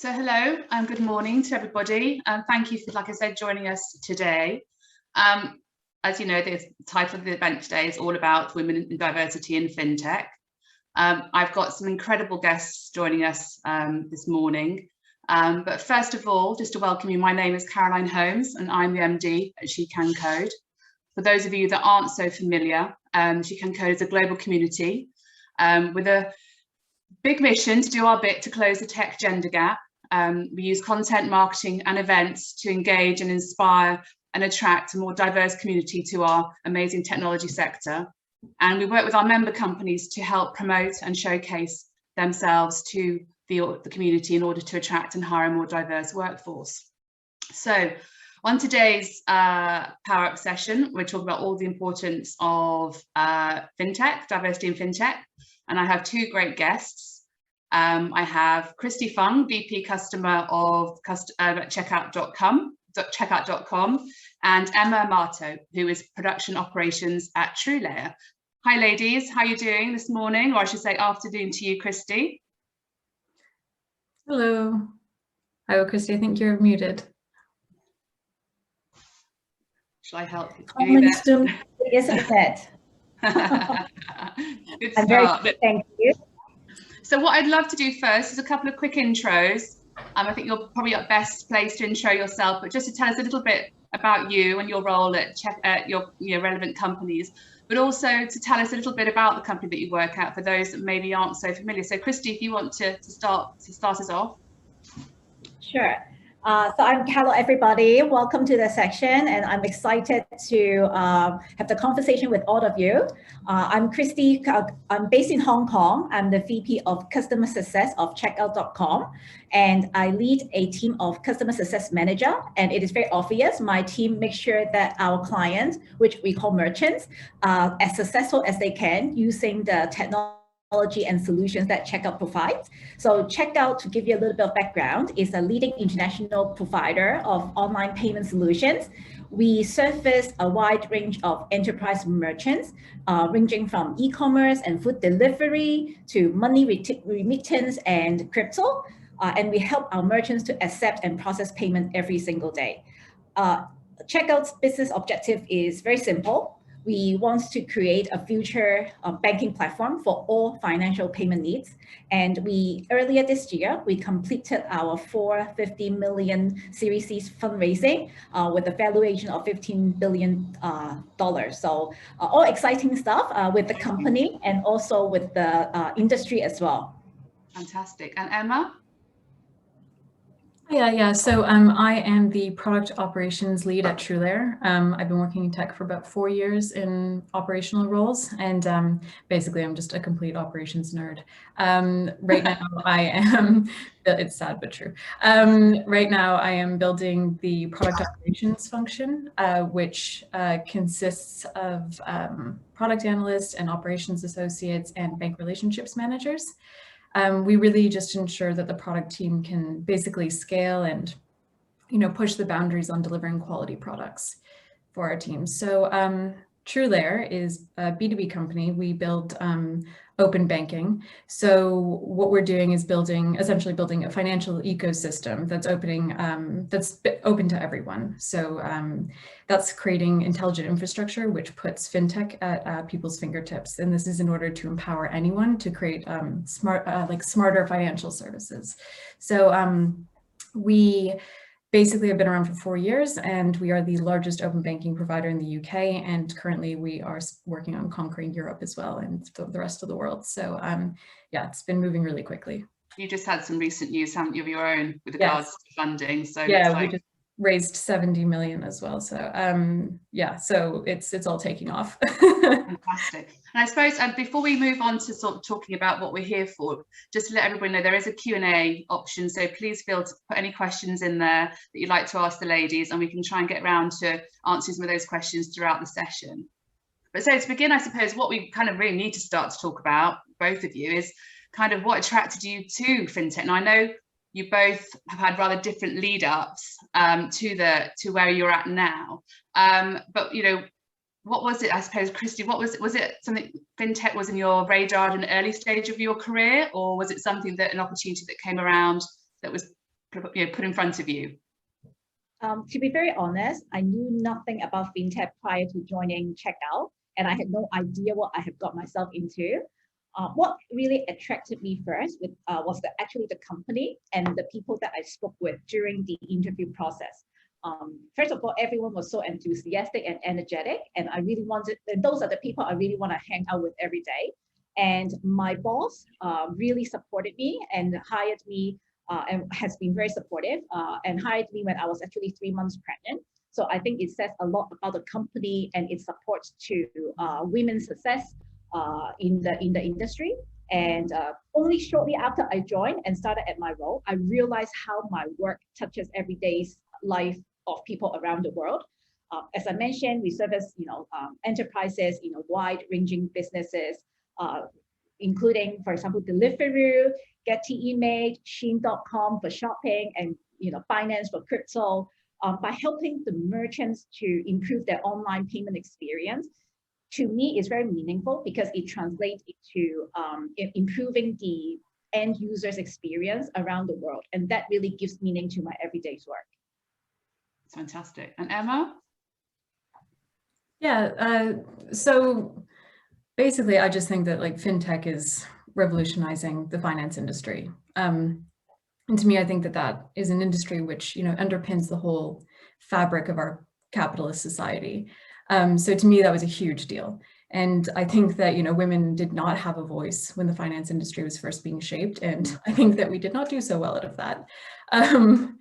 So hello and good morning to everybody. Thank you for, like I said, joining us today. As you know, the title of the event today is all about women in diversity in fintech. I've got some incredible guests joining us this morning. But first of all, just to welcome you, my name is Caroline Holmes and I'm the MD at SheCanCode. For those of you that aren't so familiar, SheCanCode is a global community with a big mission to do our bit to close the tech gender gap. We use content, marketing and events to engage and inspire and attract a more diverse community to our amazing technology sector. And we work with our member companies to help promote and showcase themselves to the community in order to attract and hire a more diverse workforce. So on today's Power Up session, we're talking about all the importance of fintech, diversity in fintech. And I have two great guests. I have Christy Fung, VP Customer of Checkout.com, and Emma Amato, who is Production Operations at TrueLayer. Hi, ladies. How are you doing this morning, or I should say afternoon to you, Christy? Hello. Hi, Christy. I think you're muted. Shall I help you? Yes, I said. Good I'm start. very, thank you. So what I'd love to do first is a couple of quick intros. I think you're probably at best place to intro yourself, but just to tell us a little bit about you and your role at your relevant companies, but also to tell us a little bit about the company that you work at for those that maybe aren't so familiar. So Christy, if you want to start us off. Sure. So hello everybody, welcome to the section, and I'm excited to have the conversation with all of you. I'm Christy, I'm based in Hong Kong. I'm the VP of Customer Success of Checkout.com, and I lead a team of Customer Success Manager, and it is very obvious my team makes sure that our clients, which we call merchants, are as successful as they can using the technology and solutions that Checkout provides. So Checkout, to give you a little bit of background, is a leading international provider of online payment solutions. We service a wide range of enterprise merchants, ranging from e-commerce and food delivery to money remittance and crypto. And we help our merchants to accept and process payment every single day. Checkout's business objective is very simple. We want to create a future banking platform for all financial payment needs. And earlier this year, we completed our $450 million Series C fundraising with a valuation of $15 billion. So all exciting stuff with the company and also with the industry as well. Fantastic. And Emma? Yeah. So I am the product operations lead at TrueLayer. I've been working in tech for about 4 years in operational roles, and basically I'm just a complete operations nerd. Right now I am, it's sad but true. Right now I am building the product operations function, which consists of product analysts and operations associates and bank relationships managers. We really just ensure that the product team can basically scale and, push the boundaries on delivering quality products for our team. So TrueLayer is a B2B company. We build open banking. So what we're doing is essentially building a financial ecosystem that's open to everyone. So that's creating intelligent infrastructure, which puts fintech at people's fingertips. And this is in order to empower anyone to create smarter financial services. So we basically have been around for 4 years, and we are the largest open banking provider in the UK. And currently we are working on conquering Europe as well and the rest of the world. So yeah, it's been moving really quickly. You just had some recent news, haven't you, of your own with regards to funding? So yeah, we just raised 70 million as well. So yeah, so it's all taking off. Fantastic. And I suppose before we move on to sort of talking about what we're here for, just to let everybody know, there is a Q&A option. So please feel to put any questions in there that you'd like to ask the ladies, and we can try and get around to answering some of those questions throughout the session. But so to begin, I suppose what we kind of really need to start to talk about, both of you, is kind of what attracted you to fintech. Now I know you both have had rather different lead ups to where you're at now. But what was it, I suppose, Christy, was it something fintech was in your radar at an early stage of your career, or was it something an opportunity that came around that was put in front of you? To be very honest, I knew nothing about fintech prior to joining Checkout, and I had no idea what I had got myself into. What really attracted me first was actually the company and the people that I spoke with during the interview process. First of all, everyone was so enthusiastic and energetic, and I really wanted, and those are the people I really want to hang out with every day. And my boss really supported me and hired me and has been very supportive and hired me when I was actually 3 months pregnant. So I think it says a lot about the company and its support to women's success in the industry. And only shortly after I joined and started at my role, I realized how my work touches everyday life of people around the world. As I mentioned, we service enterprises, wide-ranging businesses, including, for example, Deliveroo, Get-Made, Shein.com for shopping, and finance for crypto. By helping the merchants to improve their online payment experience, to me, is very meaningful because it translates into improving the end user's experience around the world, and that really gives meaning to my everyday's work. Fantastic. And Emma? Yeah, so basically, I just think that fintech is revolutionizing the finance industry. And to me, I think that is an industry which, underpins the whole fabric of our capitalist society. So to me, that was a huge deal. And I think that, women did not have a voice when the finance industry was first being shaped. And I think that we did not do so well out of that, when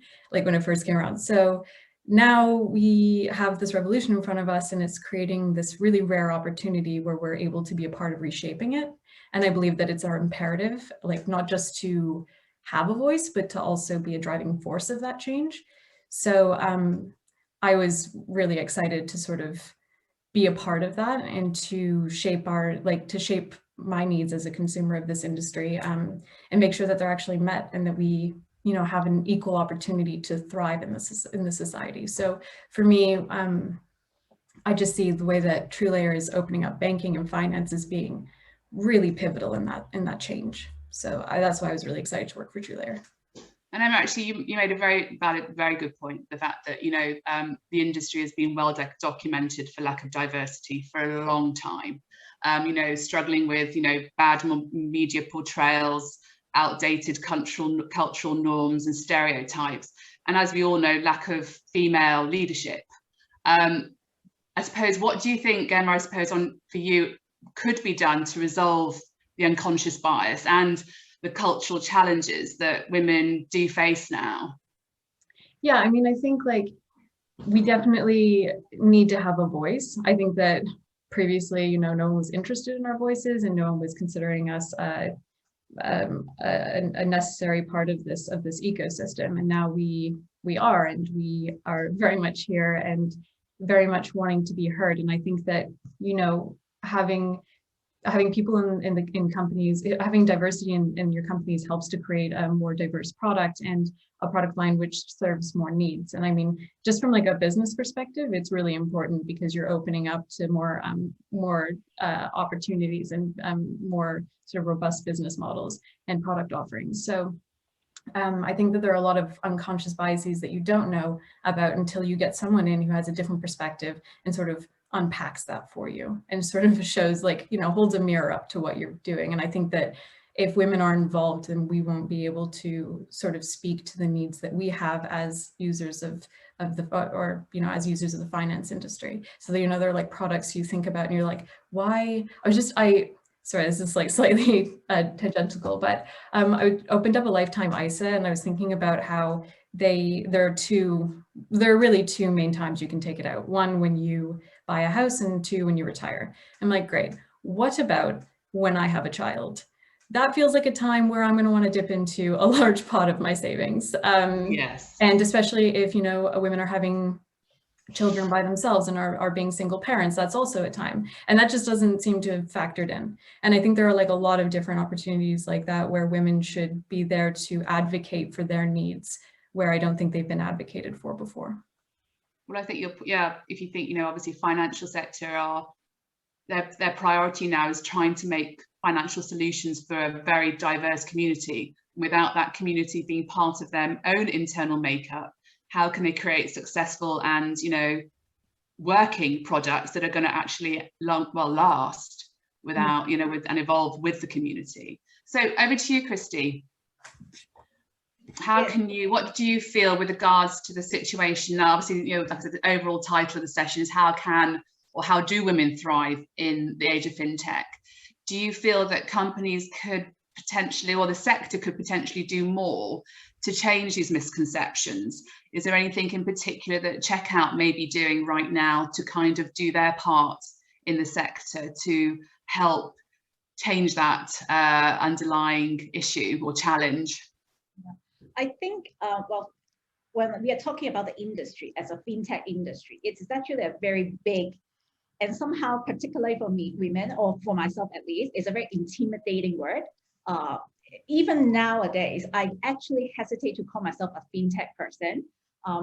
it first came around. So now we have this revolution in front of us, and it's creating this really rare opportunity where we're able to be a part of reshaping it. And I believe that it's our imperative, not just to have a voice, but to also be a driving force of that change. So I was really excited to sort of be a part of that and to shape shape my needs as a consumer of this industry, and make sure that they're actually met and that we have an equal opportunity to thrive in the society. So for me, I just see the way that TrueLayer is opening up banking and finance as being really pivotal in that change. So that's why I was really excited to work for TrueLayer. And Emma, actually, you made a very valid, very good point. The fact that the industry has been well documented for lack of diversity for a long time. Struggling with bad media portrayals, outdated cultural norms and stereotypes, and as we all know, lack of female leadership. I suppose, what do you think, Emma, for you, could be done to resolve the unconscious bias and the cultural challenges that women do face now? Yeah, I mean, I think we definitely need to have a voice. I think that previously, no one was interested in our voices, and no one was considering us a necessary part of this ecosystem. And now we are, and we are very much here and very much wanting to be heard. And I think that having people in companies, having diversity in your companies helps to create a more diverse product and a product line which serves more needs. And I mean, just from a business perspective, it's really important because you're opening up to more opportunities and more sort of robust business models and product offerings. So I think that there are a lot of unconscious biases that you don't know about until you get someone in who has a different perspective and sort of unpacks that for you and sort of shows holds a mirror up to what you're doing. And I think that if women are involved, then we won't be able to sort of speak to the needs that we have as users of as users of the finance industry. So that, there are products you think about and you're like, why? Sorry, this is slightly tangential, but I opened up a Lifetime ISA, and I was thinking about how there are really two main times you can take it out. One, when you buy a house, and two, when you retire. I'm like, great. What about when I have a child? That feels like a time where I'm going to want to dip into a large pot of my savings. Yes. And especially if, women are having children by themselves and are being single parents, that's also a time. And that just doesn't seem to have factored in. And I think there are a lot of different opportunities like that where women should be there to advocate for their needs, where I don't think they've been advocated for before. Well, I think if you think, obviously financial sector their priority now is trying to make financial solutions for a very diverse community. without that community being part of their own internal makeup, how can they create successful and, you know, working products that are going to actually last without, you know, and evolve with the community? So over to you, Christy. How can you, what do you feel with regards to the situation now? Obviously, you know, like I said, the overall title of the session is how do women thrive in the age of fintech? Do you feel that companies could potentially, or the sector could potentially do more to change these misconceptions? Is there anything in particular that Checkout may be doing right now to kind of do their part in the sector to help change that underlying issue or challenge? I think, well, when we are talking about the industry as a fintech industry, it's actually a very big, and somehow, particularly for me, women, or for myself at least, it's a very intimidating word. Even nowadays, I actually hesitate to call myself a fintech person,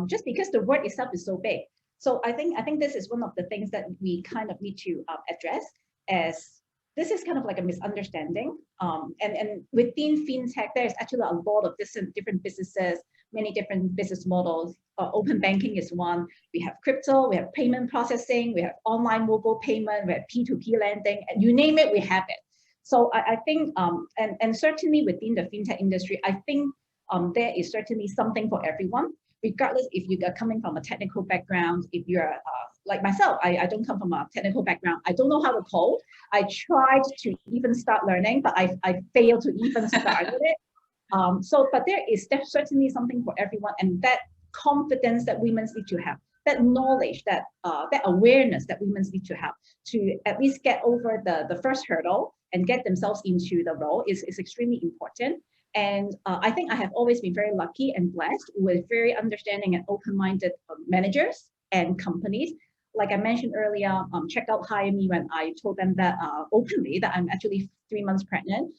just because the word itself is so big. So I think this is one of the things that we kind of need to address, as this is kind of like a misunderstanding. And within fintech, there's actually a lot of different businesses, many different business models. Open banking is one. We have crypto, we have payment processing, we have online mobile payment, we have P2P lending, and you name it, we have it. So I think, and certainly within the fintech industry, I think there is certainly something for everyone, regardless if you are coming from a technical background. If you're like myself, I don't come from a technical background. I don't know how to code. I tried to even start learning, but I failed to even start with it. But there is certainly something for everyone, and that confidence that women need to have, that knowledge, that awareness that women need to have to at least get over the first hurdle and get themselves into the role is extremely important. And I think I have always been very lucky and blessed with very understanding and open-minded managers and companies. Like I mentioned earlier, Checkout hired me when I told them that openly that I'm actually 3 months pregnant.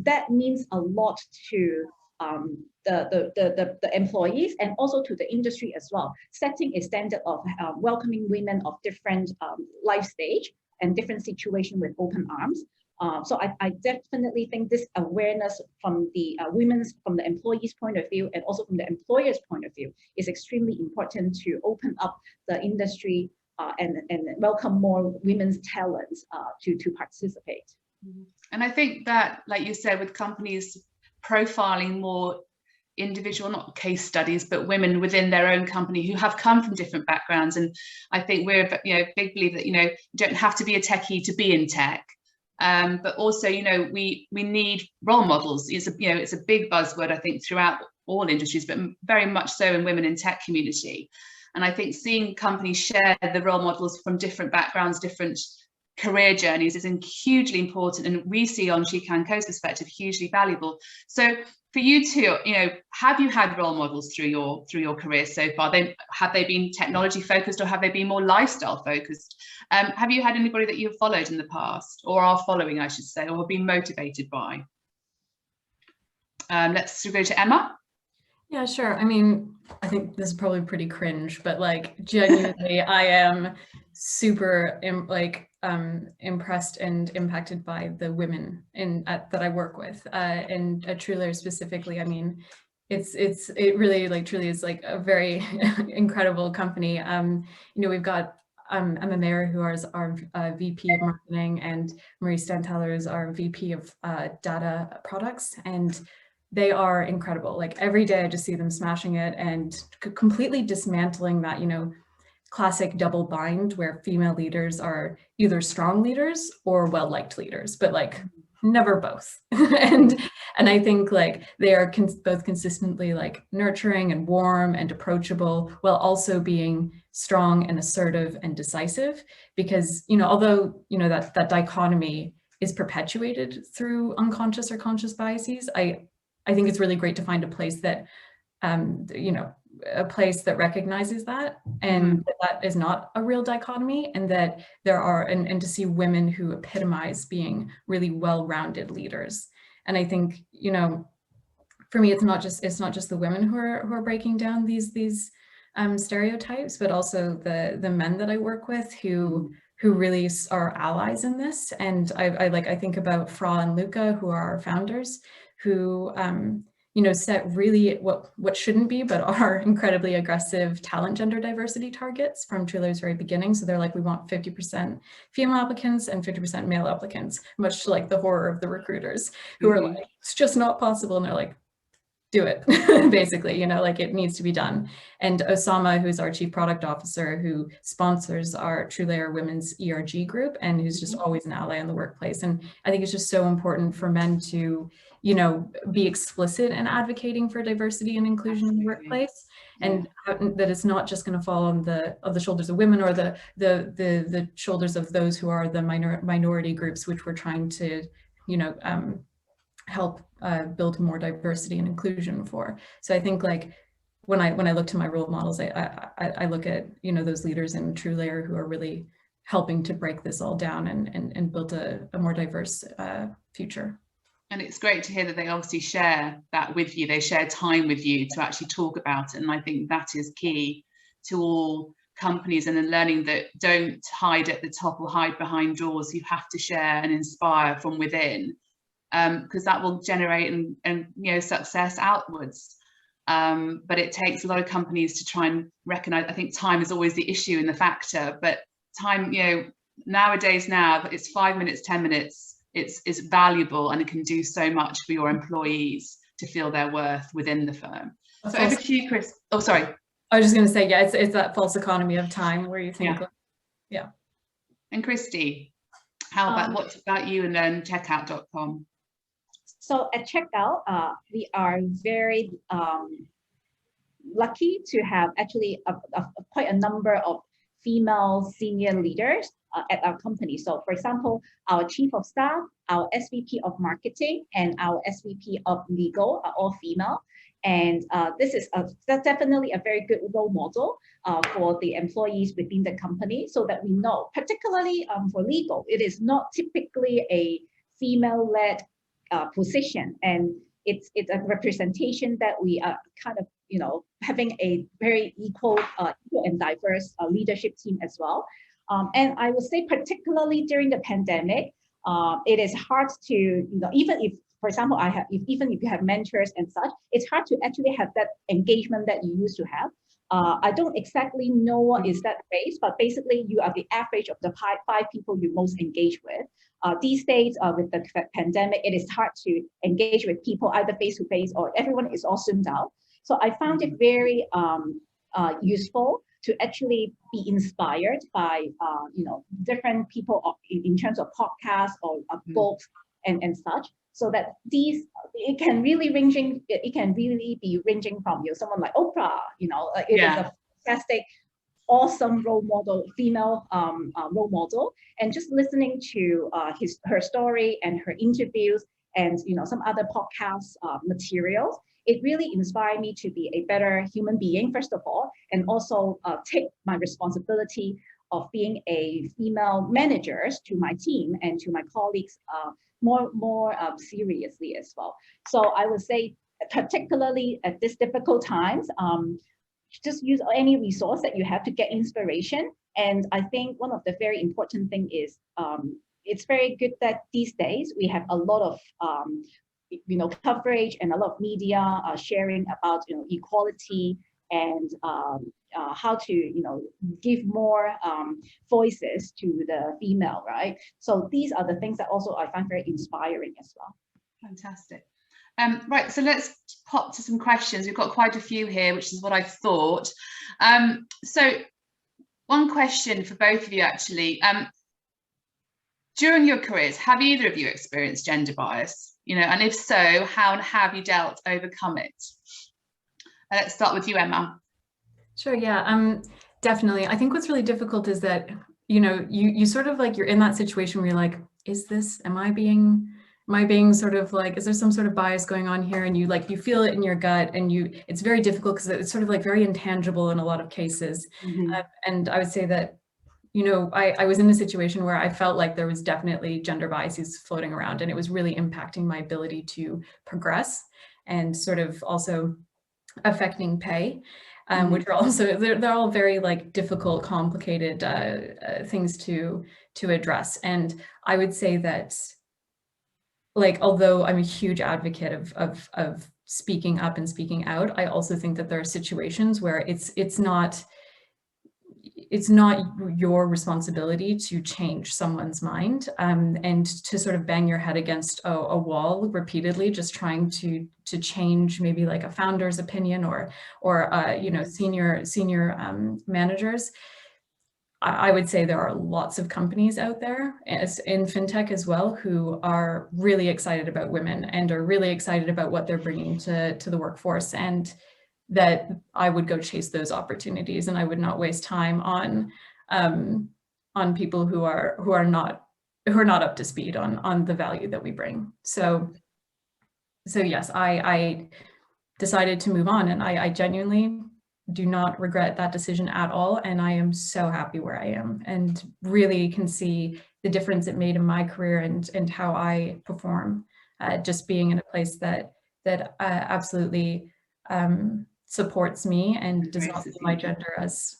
That means a lot to the employees and also to the industry as well, setting a standard of welcoming women of different life stage and different situation with open arms. So I definitely think this awareness from the from the employees' point of view and also from the employer's point of view is extremely important to open up the industry and welcome more women's talents to participate. And I think that, like you said, with companies profiling more individual, not case studies, but women within their own company who have come from different backgrounds. And I think we're, you know, big believe that, you know, you don't have to be a techie to be in tech. But also, you know, we need role models. It's a big buzzword, I think, throughout all industries, but very much so in women in tech community. And I think seeing companies share the role models from different backgrounds, different career journeys is hugely important, and we see on SheCanCode's perspective hugely valuable. So for you two, you know, have you had role models through your career so far? Have they been technology focused, or have they been more lifestyle focused? Have you had anybody that you've followed in the past, or are following, I should say, or have been motivated by? Let's go to Emma. Yeah, sure. I mean, I think this is probably pretty cringe, but like genuinely, I am super impressed and impacted by the women that I work with, and at TrueLayer specifically. I mean, it really like truly is like a very incredible company. You know, we've got Emma Amato, who is our VP of marketing, and Marie Stanteller is our VP of data products, and they are incredible. Like every day I just see them smashing it and completely dismantling that, you know, classic double bind where female leaders are either strong leaders or well-liked leaders, but like never both. and I think like they are both consistently like nurturing and warm and approachable, while also being strong and assertive and decisive, because, you know, although, you know, that dichotomy is perpetuated through unconscious or conscious biases, I think it's really great to find a place that, you know, a place that recognizes that, and that is not a real dichotomy, and that there are, and to see women who epitomize being really well-rounded leaders. And I think, you know, for me, it's not just the women who are breaking down these stereotypes, but also the men that I work with who really are allies in this. And I think about Fra and Luca, who are our founders, who set really what shouldn't be, but are incredibly aggressive talent gender diversity targets from TrueLayer's very beginning. So they're like, we want 50% female applicants and 50% male applicants, much to like the horror of the recruiters who are like, it's just not possible. And they're like, do it, basically, like it needs to be done. And Osama, who's our chief product officer, who sponsors our TrueLayer Women's ERG group and who's just always an ally in the workplace. And I think it's just so important for men to, be explicit in advocating for diversity and inclusion in the workplace, and that it's not just going to fall on the shoulders of women or the shoulders of those who are the minority groups, which we're trying to, help build more diversity and inclusion for. So I think like when I look to my role models, I look at, those leaders in TrueLayer who are really helping to break this all down and build a more diverse future. And it's great to hear that they obviously share that with you. They share time with you to actually talk about it. And I think that is key to all companies, and then learning that don't hide at the top or hide behind doors. You have to share and inspire from within, because that will generate and success outwards. But it takes a lot of companies to try and recognize. I think time is always the issue and the factor, but time, nowadays now it's 5 minutes, 10 minutes. It's valuable, and it can do so much for your employees to feel their worth within the firm. So over to you, Chris. Oh, sorry. I was just going to say, yeah, it's that false economy of time where you think, yeah. And Christy, what about you and then checkout.com? So at Checkout, we are very lucky to have actually quite a number of female senior leaders at our company. So for example, our chief of staff, our SVP of marketing, and our SVP of legal are all female. And this is that's definitely a very good role model for the employees within the company, so that we know, particularly for legal, it is not typically a female-led position, and it's a representation that we are kind of having a very equal and diverse leadership team as well. And I would say particularly during the pandemic, it is hard to even if, for example, even if you have mentors and such, it's hard to actually have that engagement that you used to have. I don't exactly know what is that base, but basically you are the average of the five people you most engage with. These days, with the pandemic, it is hard to engage with people either face-to-face or everyone is all zoomed out. So I found it very useful to actually be inspired by different people in terms of podcasts or books and such, so that it can really be ranging from someone like Oprah, it is a fantastic, awesome role model, female role model, and just listening to her story and her interviews and some other podcast materials, it really inspired me to be a better human being, first of all, and also take my responsibility of being a female manager to my team and to my colleagues more seriously as well. So I would say, particularly at this difficult times, just use any resource that you have to get inspiration. And I think one of the very important thing is it's very good that these days we have a lot of coverage and a lot of media sharing about equality and how to give more voices to the female, right? So these are the things that also I find very inspiring as well. Fantastic. Right, so let's pop to some questions. We've got quite a few here, which is what I thought. So one question for both of you actually. During your careers, have either of you experienced gender bias? And if so, how have you overcome it? Let's start with you, Emma. Sure, yeah, definitely. I think what's really difficult is that, you sort of like, you're in that situation where you're like, am I being sort of like, is there some sort of bias going on here? And you feel it in your gut, and it's very difficult because it's sort of like very intangible in a lot of cases. And I would say that, I was in a situation where I felt like there was definitely gender biases floating around, and it was really impacting my ability to progress and sort of also affecting pay, which are also, they're all very like difficult, complicated things to address. And I would say that, like, although I'm a huge advocate of speaking up and speaking out. I also think that there are situations where it's not your responsibility to change someone's mind, and to sort of bang your head against a wall repeatedly, just trying to change maybe like a founder's opinion or you know, senior managers. I would say there are lots of companies out there in fintech as well who are really excited about women and are really excited about what they're bringing to the workforce, and that I would go chase those opportunities, and I would not waste time on people who are not up to speed on the value that we bring. So yes, I decided to move on, and I genuinely do not regret that decision at all. And I am so happy where I am, and really can see the difference it made in my career and how I perform, just being in a place that absolutely supports me and does not see my gender as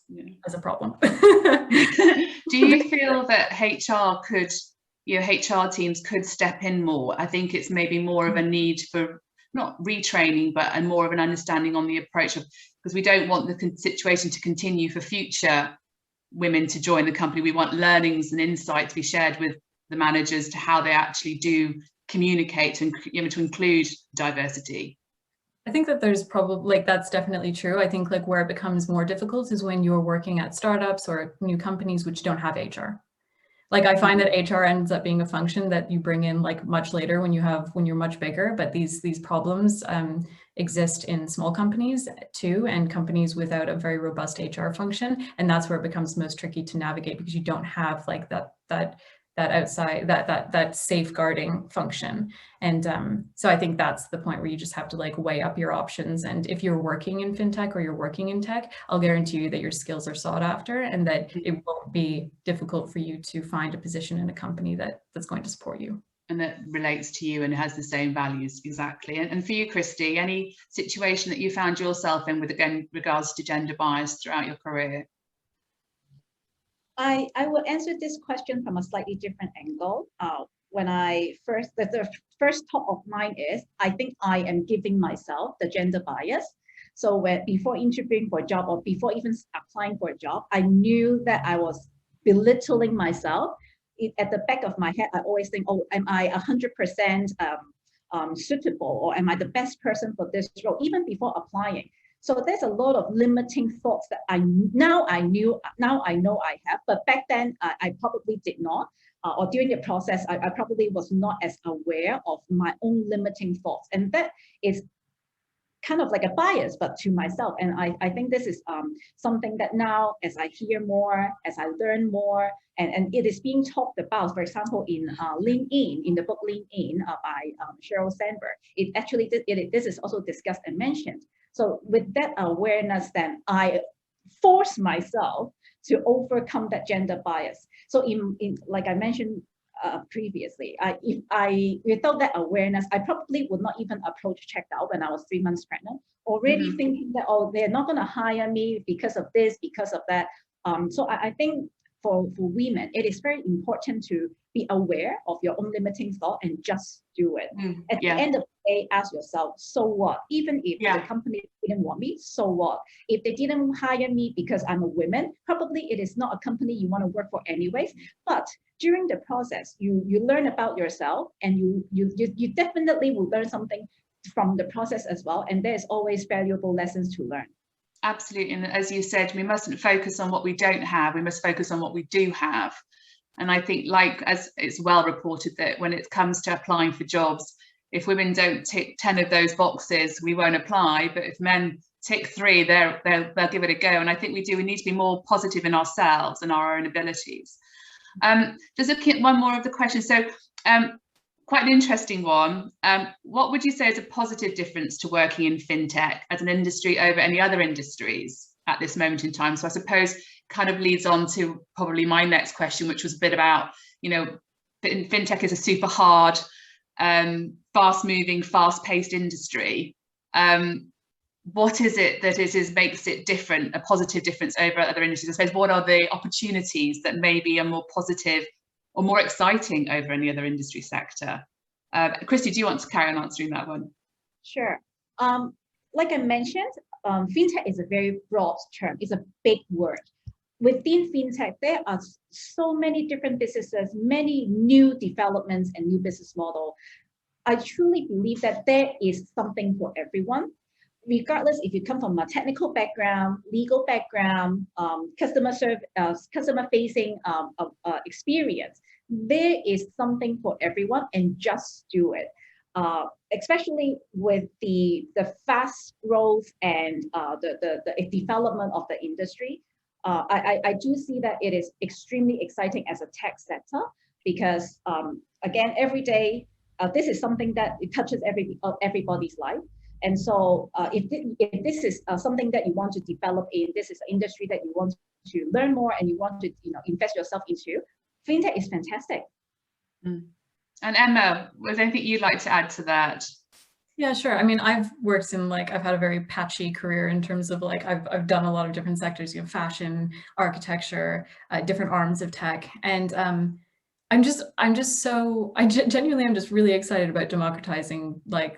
a problem. Do you feel that HR could, you know, HR teams could step in more? I think it's maybe more of a need for not retraining, but more of an understanding on the approach of, because we don't want the situation to continue for future women to join the company. We want learnings and insight to be shared with the managers to how they actually do communicate and, you know, to include diversity. I think that there's probably, like, that's definitely true. I think like where it becomes more difficult is when you're working at startups or new companies which don't have HR. Like, I find that HR ends up being a function that you bring in like much later when you're much bigger, but these problems exist in small companies too, and companies without a very robust HR function. And that's where it becomes most tricky to navigate, because you don't have like that outside, that safeguarding function. And so I think that's the point where you just have to like weigh up your options. And if you're working in fintech or you're working in tech, I'll guarantee you that your skills are sought after, and that it won't be difficult for you to find a position in a company that's going to support you. And that relates to you and has the same values. Exactly. And for you, Christy, any situation that you found yourself in with, again, regards to gender bias throughout your career? I will answer this question from a slightly different angle. When the first thought of mine is, I think I am giving myself the gender bias. So before interviewing for a job or before even applying for a job, I knew that I was belittling myself. At the back of my head, I always think, oh, am I 100% suitable, or am I the best person for this role, even before applying? So there's a lot of limiting thoughts that now I know I have, but back then I probably did not, or during the process, I probably was not as aware of my own limiting thoughts. And that is kind of like a bias, but to myself. And I think this is something that now, as I hear more, as I learn more, and it is being talked about, for example, in Lean In, in the book Lean In by Sheryl Sandberg, this is also discussed and mentioned. So with that awareness, then I force myself to overcome that gender bias. So in like I mentioned previously, without that awareness, I probably would not even approach checkout when I was 3 months pregnant, already thinking that, oh, they're not going to hire me because of this, because of that. So I think for women, it is very important to be aware of your own limiting thought and just do it. At the end of the day, ask yourself, so what? Even if the company didn't want me, so what? If they didn't hire me because I'm a woman, probably it is not a company you want to work for anyways. But during the process, you learn about yourself, and you definitely will learn something from the process as well. And there's always valuable lessons to learn. Absolutely. And as you said, we mustn't focus on what we don't have. We must focus on what we do have. And I think, like, as it's well reported, that when it comes to applying for jobs, if women don't tick 10 of those boxes, we won't apply. But if men tick 3, they'll give it a go. And I think we need to be more positive in ourselves and our own abilities. Just one more of the questions. So quite an interesting one. What would you say is a positive difference to working in fintech as an industry over any other industries at this moment in time? So I suppose kind of leads on to probably my next question, which was a bit about, you know, fintech is a super hard, fast moving, fast paced industry. What is it that makes it different, a positive difference over other industries? I suppose, what are the opportunities that maybe are more positive or more exciting over any other industry sector? Christy, do you want to carry on answering that one? Sure. Like I mentioned, fintech is a very broad term. It's a big word. Within fintech, there are so many different businesses, many new developments and new business model. I truly believe that there is something for everyone, regardless if you come from a technical background, legal background, customer facing experience. There is something for everyone, and just do it. Especially with the fast growth and the development of the industry. I do see that it is extremely exciting as a tech sector because, again, every day, this is something that it touches everybody's life. And so if this is something that you want to develop in, this is an industry that you want to learn more and you want to invest yourself into, fintech is fantastic. Mm. And Emma, was there anything you'd like to add to that? Yeah, sure. I mean, I've worked in I've had a very patchy career in terms of I've done a lot of different sectors, fashion, architecture, different arms of tech. And genuinely, I'm just really excited about democratizing the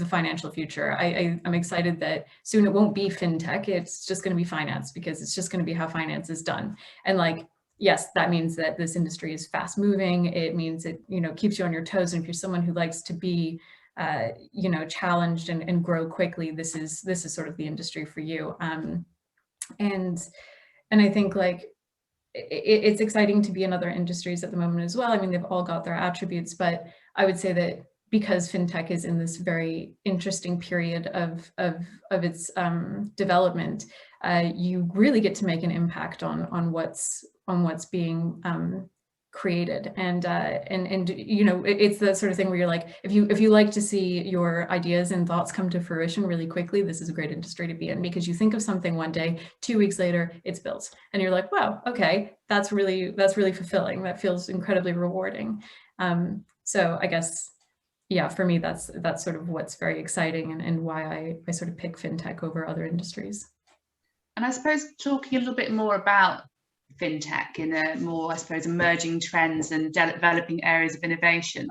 financial future. I'm excited that soon it won't be fintech, it's just going to be finance, because it's just going to be how finance is done. And yes, that means that this industry is fast moving. It means it, keeps you on your toes. And if you're someone who likes to be, challenged and grow quickly, this is sort of the industry for you. And I think it's exciting to be in other industries at the moment as well. I mean, they've all got their attributes, but I would say that because fintech is in this very interesting period of its development, you really get to make an impact on what's being created, and it's the sort of thing where you're if you like to see your ideas and thoughts come to fruition really quickly, this is a great industry to be in, because you think of something one day, 2 weeks later it's built, and you're like, wow, okay, that's really fulfilling. That feels incredibly rewarding. So I guess, yeah, for me, that's sort of what's very exciting and why I sort of pick fintech over other industries. And I suppose talking a little bit more about fintech in a more, I suppose, emerging trends and developing areas of innovation.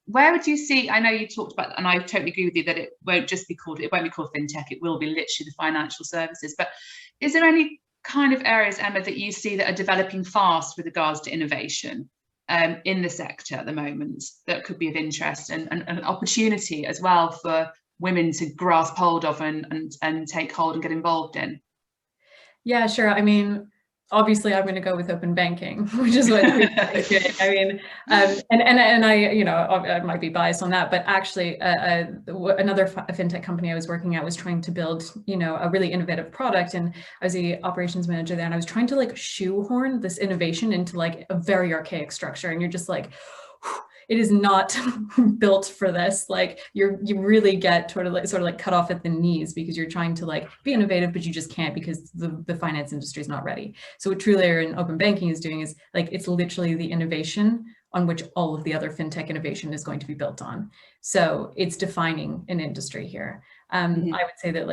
Where would you see, I know you talked about, and I totally agree with you, that it won't be called fintech, it will be literally the financial services, but is there any kind of areas, Emma, that you see that are developing fast with regards to innovation in the sector at the moment that could be of interest and an opportunity as well for women to grasp hold of and take hold and get involved in? Yeah, sure. I mean, obviously I'm going to go with open banking, which is what it's doing. I mean, and I might be biased on that, but actually another fintech company I was working at was trying to build, a really innovative product. And I was the operations manager there, and I was trying to shoehorn this innovation into a very archaic structure. And you're just it is not built for this. You really get sort of cut off at the knees, because you're trying to be innovative, but you just can't, because the finance industry is not ready. So what TrueLayer and open banking is doing is it's literally the innovation on which all of the other fintech innovation is going to be built on. So it's defining an industry here. I would say that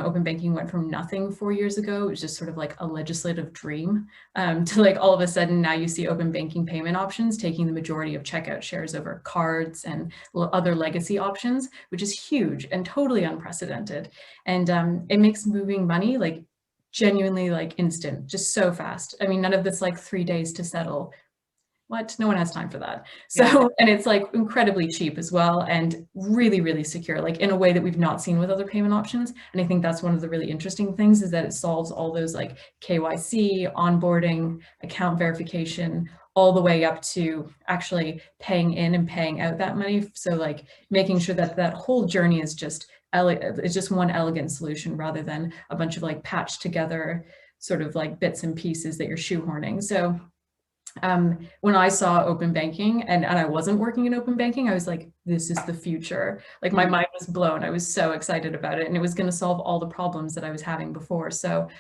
open banking went from nothing 4 years ago. It was just sort of a legislative dream to all of a sudden now you see open banking payment options taking the majority of checkout shares over cards and other legacy options, which is huge and totally unprecedented. And it makes moving money genuinely instant, just so fast. I mean, none of this 3 days to settle. What? No one has time for that. So, yeah. And it's incredibly cheap as well, and really, really secure, in a way that we've not seen with other payment options. And I think that's one of the really interesting things, is that it solves all those KYC, onboarding, account verification, all the way up to actually paying in and paying out that money. So making sure that that whole journey is just one elegant solution, rather than a bunch of patched together sort of bits and pieces that you're shoehorning. So when I saw open banking and I wasn't working in open banking, I was this is the future. My mind was blown. I was so excited about it, and it was going to solve all the problems that I was having before. So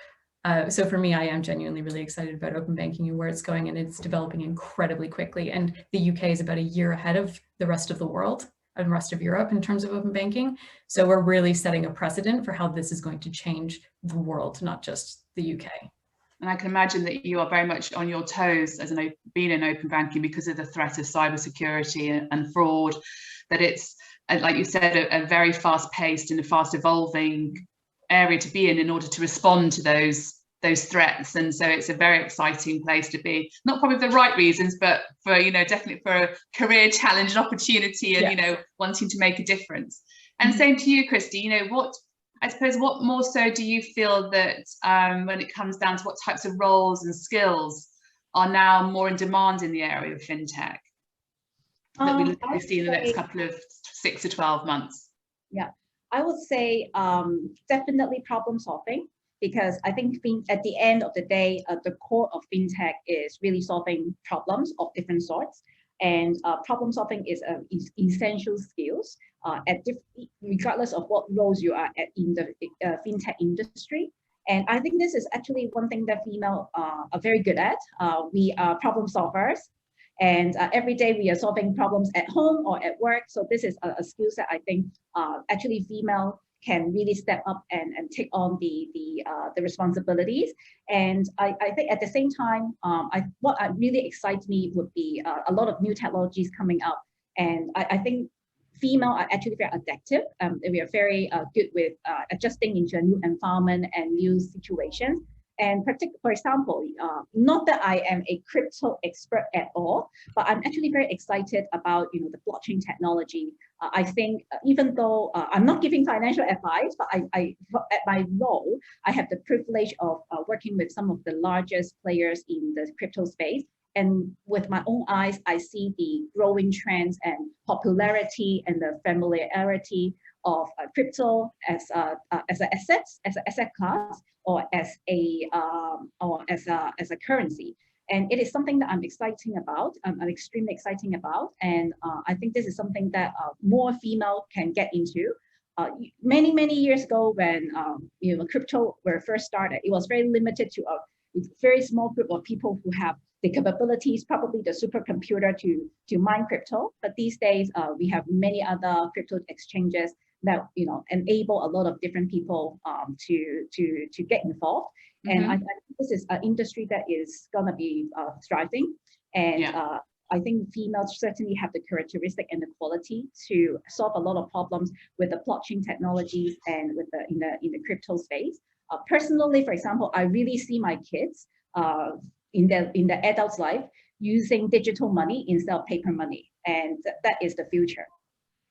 for me, I am genuinely really excited about open banking and where it's going, and it's developing incredibly quickly. And the UK is about a year ahead of the rest of the world and the rest of Europe in terms of open banking. So we're really setting a precedent for how this is going to change the world, not just the UK. And I can imagine that you are very much on your toes as being in open banking, because of the threat of cybersecurity and fraud, that it's like you said, a very fast-paced and a fast-evolving area to be in order to respond to those threats. And so it's a very exciting place to be, not probably for the right reasons, but for, you know, definitely for a career challenge and opportunity, and, you know, wanting to make a difference. And same to you, Christy, you know, what more so do you feel that when it comes down to what types of roles and skills are now more in demand in the area of fintech that we see in the next couple of 6 to 12 months? Yeah, I would say definitely problem solving, because I think at the end of the day, the core of fintech is really solving problems of different sorts. And problem solving is essential skills regardless of what roles you are at in the fintech industry. And I think this is actually one thing that female are very good at. We are problem solvers, and every day we are solving problems at home or at work. So this is a skill set I think actually female can really step up and take on the responsibilities. And I think at the same time, what really excites me would be a lot of new technologies coming up. And I think female are actually very adaptive. We are very good with adjusting into a new environment and new situations. And for example, not that I am a crypto expert at all, but I'm actually very excited about the blockchain technology. I think even though I'm not giving financial advice, but at my role, I have the privilege of working with some of the largest players in the crypto space. And with my own eyes, I see the growing trends and popularity and the familiarity of crypto as an asset class, or as a currency. And it is something that I'm exciting about. I'm extremely exciting about, and I think this is something that more female can get into. Many years ago, when crypto were first started, it was very limited to a very small group of people who have the capabilities, probably the supercomputer to mine crypto. But these days, we have many other crypto exchanges that enable a lot of different people to get involved. And I think this is an industry that is gonna be thriving. And I think females certainly have the characteristic and the quality to solve a lot of problems with the blockchain technologies and with in the crypto space. Personally, for example, I really see my kids in the adult's life using digital money instead of paper money, and that is the future.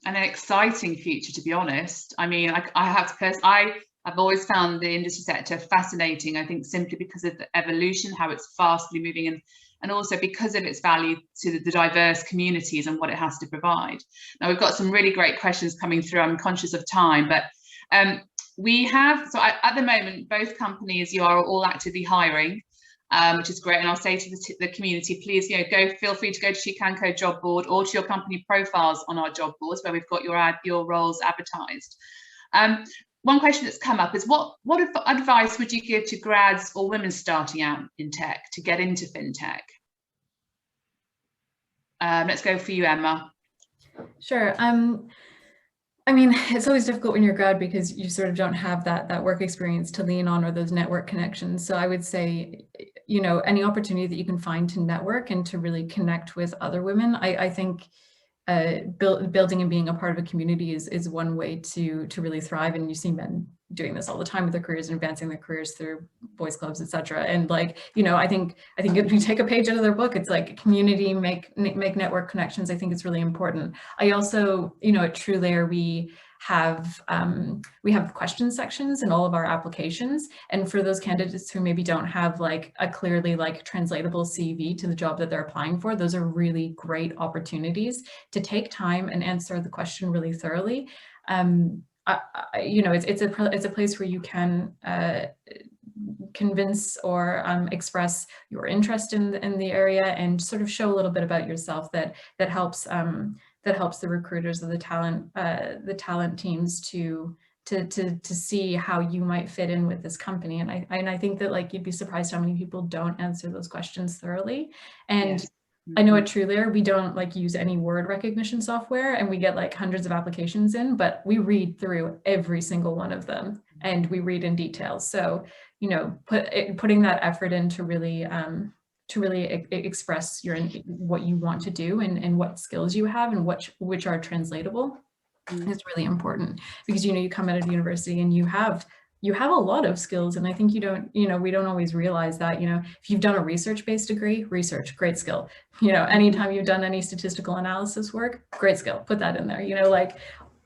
And an exciting future, to be honest. I mean, I've always found the industry sector fascinating. I think simply because of the evolution, how it's fastly moving, and also because of its value to the diverse communities and what it has to provide. Now, we've got some really great questions coming through. I'm conscious of time, but we have, at the moment, both companies, you are all actively hiring, which is great. And I'll say to the community, please, feel free to go to SheCanCode job board or to your company profiles on our job boards where we've got your roles advertised. One question that's come up is what advice would you give to grads or women starting out in tech to get into fintech? Let's go for you, Emma. Sure. I mean, it's always difficult when you're grad because you sort of don't have that work experience to lean on or those network connections. So I would say, any opportunity that you can find to network and to really connect with other women, I think building and being a part of a community is one way to really thrive. And you see men doing this all the time with their careers and advancing their careers through boys clubs, etc. And I think if you take a page out of their book, it's like community, make network connections. I think it's really important. I also, at TrueLayer, we have question sections in all of our applications. And for those candidates who maybe don't have a clearly translatable CV to the job that they're applying for, those are really great opportunities to take time and answer the question really thoroughly. It's a place where you can convince or express your interest in the area and sort of show a little bit about yourself that helps the recruiters of the talent teams to see how you might fit in with this company. And I think that you'd be surprised how many people don't answer those questions thoroughly. And yes. I know at TrueLayer, we don't use any word recognition software, and we get hundreds of applications in, but we read through every single one of them and we read in detail. So, putting that effort in to really express what you want to do and what skills you have and which are translatable is really important, because, you know, you come out of university and you have a lot of skills, and I think we don't always realize that. You know, if you've done a research-based degree, research, great skill. You know, anytime you've done any statistical analysis work, great skill, put that in there. You know, like,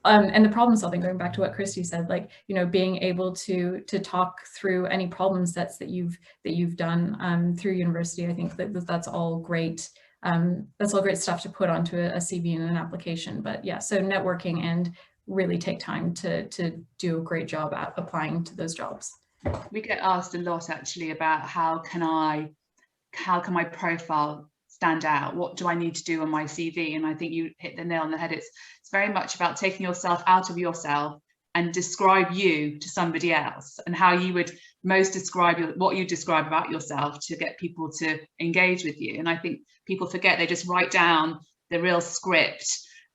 and the problem solving, going back to what Christy said, like, you know, being able to talk through any problem sets that you've done through university, I think that's all great. That's all great stuff to put onto a CV and an application. But yeah, so networking and really take time to do a great job at applying to those jobs. We get asked a lot actually about how can my profile stand out? What do I need to do on my CV? And I think you hit the nail on the head. It's very much about taking yourself out of yourself and describe you to somebody else, and how you would most describe what you describe about yourself to get people to engage with you. And I think people forget, they just write down the real script,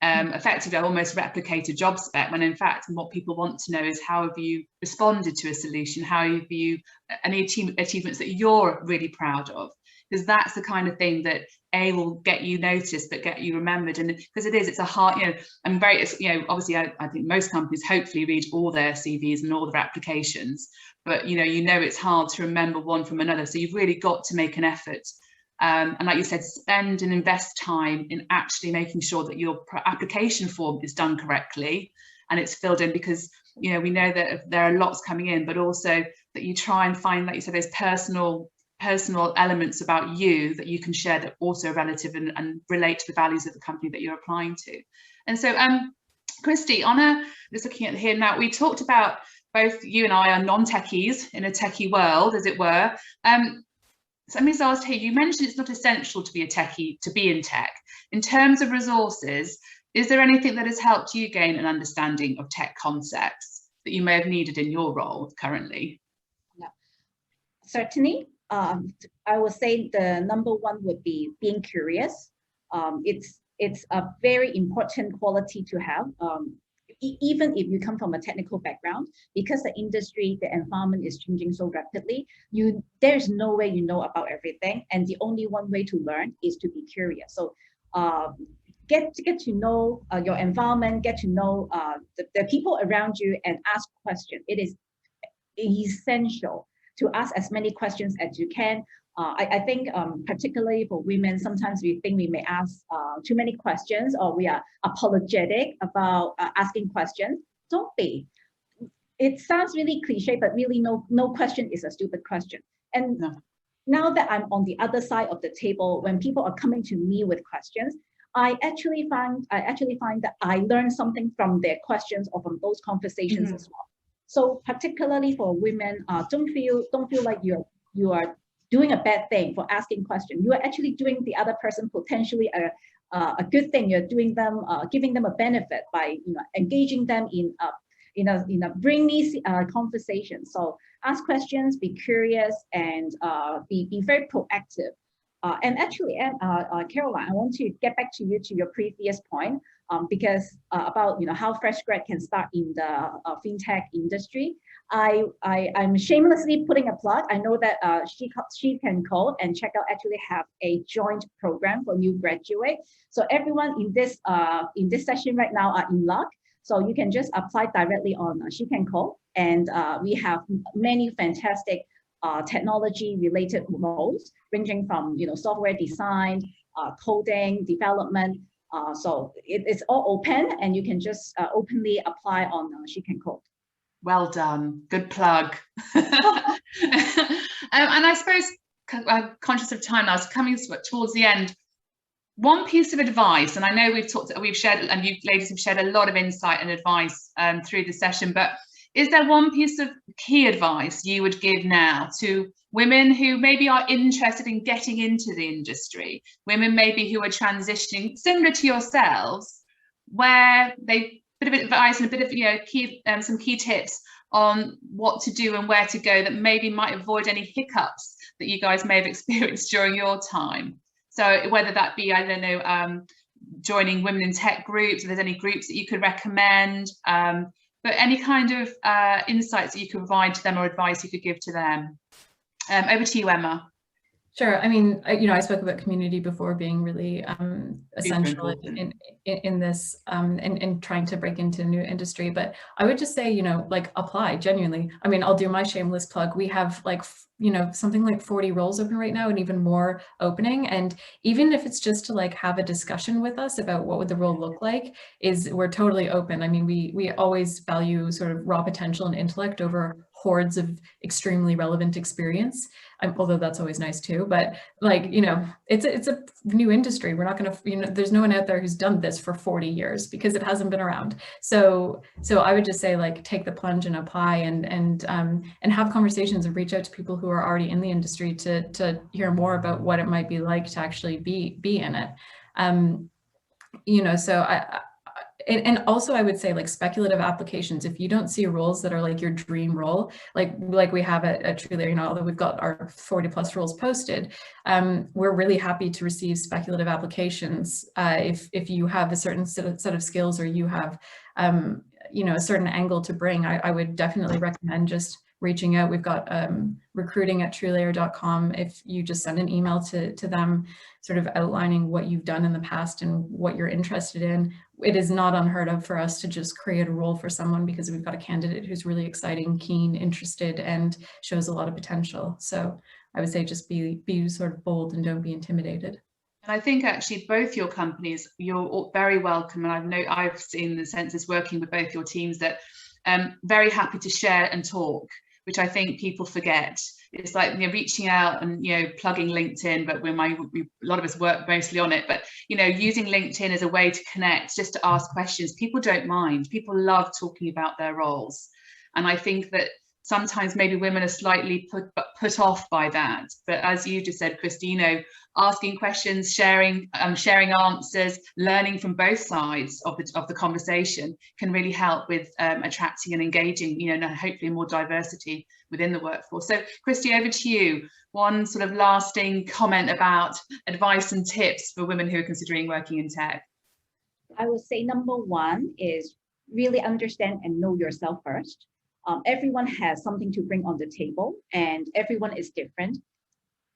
effectively almost replicate a job spec, when in fact what people want to know is how have you responded to a solution, how have you any achievements that you're really proud of, because that's the kind of thing that will get you noticed, but get you remembered. And because it's a hard, you know, obviously I think most companies hopefully read all their CVs and all their applications, but you know it's hard to remember one from another, so you've really got to make an effort. And like you said, spend and invest time in actually making sure that your application form is done correctly and it's filled in, because you know we know that there are lots coming in, but also that you try and find, like you said, those personal elements about you that you can share that also relative and relate to the values of the company that you're applying to. And so Christy, just looking at here now, we talked about both you and I are non-techies in a techie world, as it were. Somebody's asked here, you mentioned it's not essential to be a techie to be in tech. In terms of resources, is there anything that has helped you gain an understanding of tech concepts that you may have needed in your role currently? Yeah. Certainly. I would say the number one would be being curious. It's a very important quality to have, even if you come from a technical background, because the industry, the environment is changing so rapidly. There's no way you know about everything, and the only one way to learn is to be curious. So get to know your environment, get to know the people around you, and ask questions. It is essential to ask as many questions as you can. I think particularly for women, sometimes we think we may ask too many questions, or we are apologetic about asking questions. Don't be. It sounds really cliche, but really no question is a stupid question. And no. Now that I'm on the other side of the table, when people are coming to me with questions, I actually find that I learn something from their questions or from those conversations as well. So particularly for women, don't feel like you are doing a bad thing for asking questions. You are actually doing the other person potentially a good thing. You're doing them, giving them a benefit by engaging them in a bring me conversation. So ask questions, be curious, and be very proactive. And actually, Caroline, I want to get back to your previous point, because about how fresh grad can start in the fintech industry. I'm shamelessly putting a plug. I know that SheCanCode and Checkout actually have a joint program for new graduates. So everyone in this session right now are in luck. So you can just apply directly on SheCanCode, and we have many fantastic technology-related roles, ranging from software design, coding, development. So it's all open, and you can just openly apply on SheCanCode. Well done, good plug. And I suppose, conscious of time, I was coming towards the end. One piece of advice, and I know we've shared, and you ladies have shared a lot of insight and advice through the session, but is there one piece of key advice you would give now to women who maybe are interested in getting into the industry, women maybe who are transitioning, similar to yourselves, where they bit of advice and a bit of some key tips on what to do and where to go that maybe might avoid any hiccups that you guys may have experienced during your time? So whether that be, I don't know, joining women in tech groups, if there's any groups that you could recommend, but any kind of insights that you could provide to them or advice you could give to them. Over to you, Emma. Sure. I mean, I spoke about community before being really essential in this and trying to break into a new industry. But I would just say, like apply genuinely. I mean, I'll do my shameless plug. We have like, something like 40 roles open right now and even more opening. And even if it's just to like have a discussion with us about what would the role look like, we're totally open. I mean, we always value sort of raw potential and intellect over hordes of extremely relevant experience. Although that's always nice too, but like, it's a new industry. We're not going to, there's no one out there who's done this for 40 years because it hasn't been around. So I would just say like, take the plunge and apply and have conversations and reach out to people who are already in the industry to hear more about what it might be like to actually be in it. So and also I would say like speculative applications, if you don't see roles that are like your dream role, like we have at TrueLayer, although we've got our 40+ roles posted, we're really happy to receive speculative applications if you have a certain set of skills or you have a certain angle to bring. I would definitely recommend just reaching out. We've got recruiting@truelayer.com. If you just send an email to them sort of outlining what you've done in the past and what you're interested in, it is not unheard of for us to just create a role for someone because we've got a candidate who's really exciting, keen, interested, and shows a lot of potential. So I would say just be sort of bold and don't be intimidated. And I think actually both your companies, you're very welcome. And I've seen the census working with both your teams that very happy to share and talk, which I think people forget. It's like reaching out and plugging LinkedIn, but a lot of us work mostly on it. But using LinkedIn as a way to connect, just to ask questions. People don't mind. People love talking about their roles, and I think that sometimes maybe women are slightly put off by that. But as you just said, Christy, asking questions, sharing answers, learning from both sides of the conversation can really help with attracting and engaging, hopefully more diversity within the workforce. So Christy, over to you. One sort of lasting comment about advice and tips for women who are considering working in tech. I would say number one is really understand and know yourself first. Everyone has something to bring on the table and everyone is different.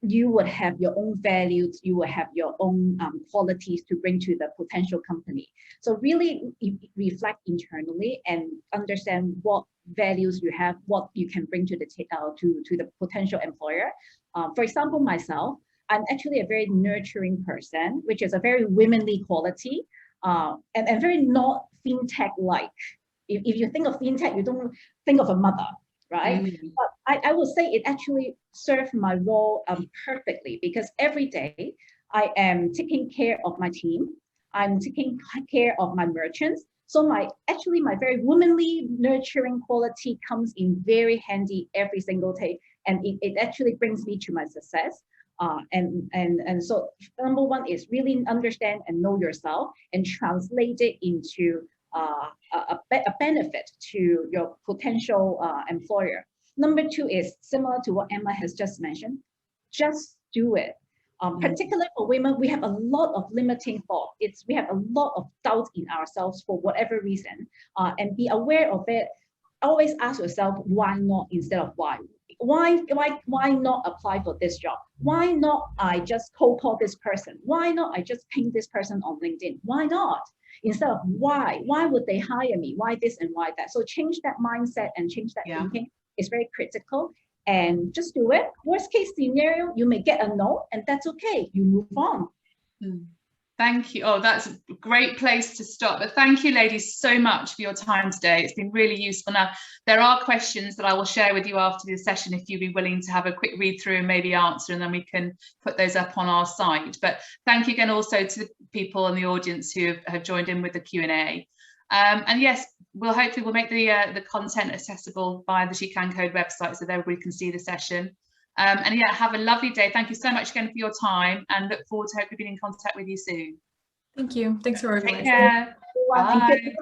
You would have your own values, you will have your own qualities to bring to the potential company. So really reflect internally and understand what values you have, what you can bring to the potential employer. For example, myself, I'm actually a very nurturing person, which is a very womanly quality and very not fintech-like. If you think of fintech, you don't think of a mother, right? Mm-hmm. But I would say it actually served my role perfectly because every day I am taking care of my team. I'm taking care of my merchants. So my very womanly nurturing quality comes in very handy every single day. And it actually brings me to my success. And so number one is really understand and know yourself and translate it into a benefit to your potential employer. Number two is similar to what Emma has just mentioned. Just do it. Particularly for women, we have a lot of limiting thought. We have a lot of doubt in ourselves for whatever reason, and be aware of it. Always ask yourself why not instead of why. Why not apply for this job? Why not I just cold call this person? Why not I just ping this person on LinkedIn? Why not? Instead of why would they hire me? Why this and why that? So change that mindset and change that thinking. It's very critical. And just do it. Worst case scenario, you may get a no, and that's okay. You move on. Thank you. Oh, that's a great place to stop. But thank you, ladies, so much for your time today. It's been really useful. Now, there are questions that I will share with you after the session if you'd be willing to have a quick read through and maybe answer, and then we can put those up on our site. But thank you again also to the people in the audience who have joined in with the Q&A. And yes, we'll make the content accessible via the SheCanCode website so that everybody can see the session. And yeah, have a lovely day. Thank you so much again for your time, and look forward to hopefully being in contact with you soon. Thank you. Thanks for organizing. Take care. Bye.